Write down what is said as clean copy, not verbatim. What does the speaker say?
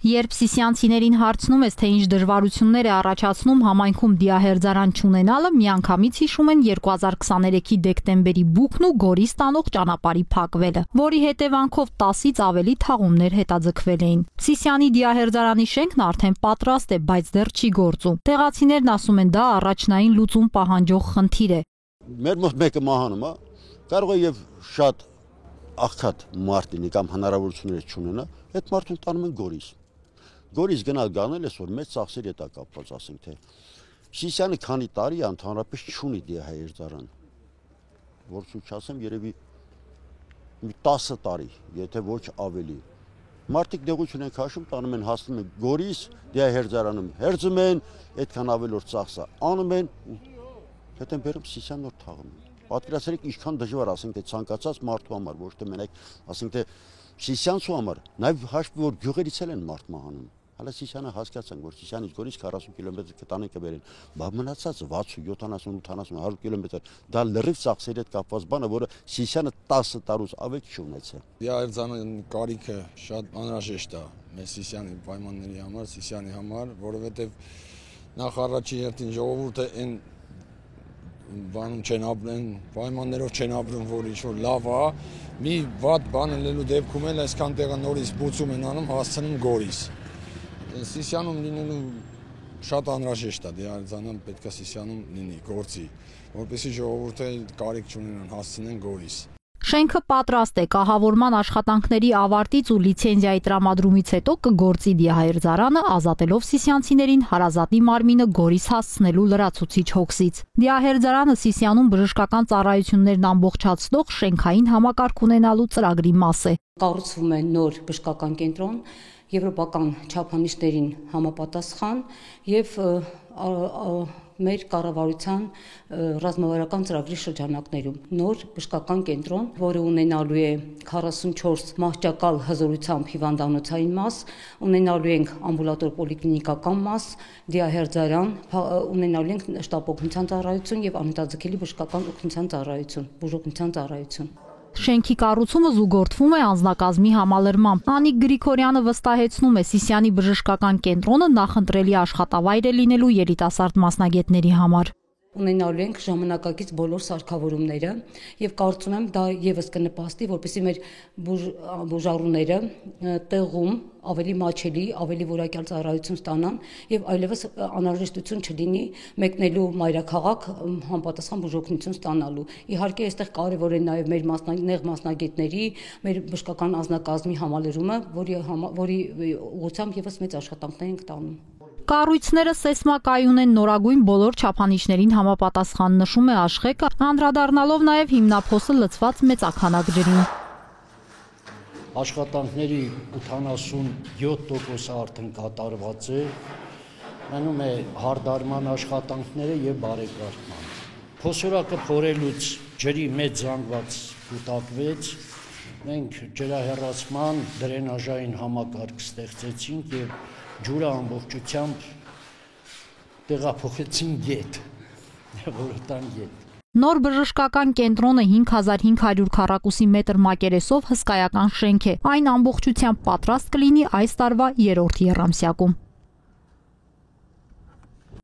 Երբ սիսյանցիներին հարցնում ես, թե ինչ դժվարություններ է առաջացնում համայնքում դիահերձարան չունենալը, միանգամից հիշում են 2023-ի դեկտեմբերի բուքն ու Գորի ստանող ճանապարհի փակվելը, որի հետևանքով 10-ից ավելի թաղումներ հետաձգվել էին։ Սիսյանի դիահերձարանի շենքն արդեն պատրաստ է, բայց դեռ չի գործում։ Տեղացիներն ասում են, դա առաջնային լուծում պահանջող խնդիր է։ Մեր մոտ մեկը մահանում է, կարող է եւ շատ աղքատ մարդինի կամ հնարավորություններ չունենա, այդ մարդուն տանում են Գորիս։ Գորիս գնալ գանել ես, որ մեծ ծախսերի հետ կապված, ասենք թե Սիսյանը քանի տարի ընդհանրապես չունի դիահերձարան, որ ցույց ասեմ, երևի 10 տարի, եթե ոչ ավելի։ Մարդիկ դեղություն են քաշում, տանում են, հասնում են Գորիս, դիահերձարանում հերձում են, այդքան ավելորդ ծախսը անում են, հետո բերում Սիսյան նոր թաղում են։ Պատկերացրեք ինչքան դժվար, ասենք թե ցանկացած մարդու համար, ոչ թե մենակ, ասենք թե Սիսյանցու համար, նաև հաշվի որ գյուղերից են մարդ մահանում։ Հələ Սիսյանը հասկացանք, որ Սիսյանից Գորիս 40 կիլոմետր կտանեն կբերեն, բայց մնացած 60, 70, 80, 100 կիլոմետր, դա լրիվ ծախսերի հետ կապված բան է, որը Սիսյանը 10 տարուց ավելի չունեցել։ Դիահերձարանի կարիքը շատ անհրաժեշտ է մեր Սիսյանի պայմանների համար, Սիսյանի համար, որովհետև նախ առաջի հերթին ժողովուրդը այն բանում չեն ապրեն, պայմաններով չեն ապրում, որ ինչ-որ լավ է, մի վատ բան լինելու դեպքում էլ այսքան տեղը նորից բուծում են անում, հասցնում Գորիս։ Սիսյանում լինելու շատ անհրաժեշտ է, դիահերձարան պետք է Սիսյանում լինի, գործի, որպեսզի ժողովուրդը կարիք չունենան, հասցնեն Գորիս։ Շենքը պատրաստ է, կահավորման աշխատանքների ավարտից ու լիցենզիայի տրամադրումից հետո կգործի դիահերձարանը, ազատելով սիսյանցիներին հարազատի մարմինը Գորիս հասցնելու լրացուցիչ հոգսից։ Դիահերձարանը Սիսյանում բժշկական ծառայություններն ամբողջացնող շենքային համակարգ ունենալու ծրագրի մաս է։ Կառուցվում է նոր բժշկական կենտրոն, եվրոպական չափանիշներին համապատասխան եւ մեր կառավարության ռազմավարական ծրագրի շրջանակներում նոր բժշկական կենտրոն, որը ունենալու է 44 մահճակալ հզորությամբ հիվանդանոցային մաս, ունենալու ենք ամբուլատոր պոլիկլինիկական մաս, դիահերձարան, ունենալու ենք շտապօգնության ծառայություն եւ անհետաձգելի բժշկական օգնության ծառայություն, բուժօգնության ծառայություն։ Շենքի կառուցումը զուգորդվում է անձնակազմի համալրմամբ։ Անիկ Գրիգորյանը վստահեցնում է, Սիսյանի բժշկական կենտրոնը նախընտրելի աշխատավայր է լինելու երիտասարդ մասնագետների համար։ Ունենալու ենք ժամանակակից բոլոր սարքավորումները եւ կարծում եմ դա եւս կնպաստի, որպեսզի մեր բուժառուները տեղում ավելի մաչելի, ավելի որակյալ ծառայություն ստանան եւ այլևս անհրաժեշտություն չլինի մեկնելու մայրաքաղաք համապատասխան բուժօգնություն ստանալու։ Իհարկե, այստեղ կարեւոր է նաեւ մեր նեղ մասնագետների, մեր բժշկական անձնակազմի համալրումը, որի ուղղությամբ եւս մեծ աշխատանքներ ենք տանում։ Կառույցները սեյսմակայուն են, նորագույն բոլոր չափանիշներին համապատասխան, նշում է Աշխեկը, անդրադառնալով նաև հիմնափոսը լցված մեծաքանակ ջրին։ Աշխատանքների 87% արդեն կատարված է, մնում է հարդարման աշխատանքները եւ բարեկարգման։ Փոսորակը փորելուց ջրի մեծ զանգված կուտակվեց, մենք ջրահեռացման դրենաժային համակարգ ստեղծեցինք եւ ջուրը ամբողջությամբ տեղափոխեցին գետ, որոտան գետ։ Նոր բժշկական կենտրոնը 5500 քառակուսի մետր մակերեսով հսկայական շենք է։ Այն ամբողջությամբ պատրաստ կլինի այս տարվա 3-րդ եռամսյակում։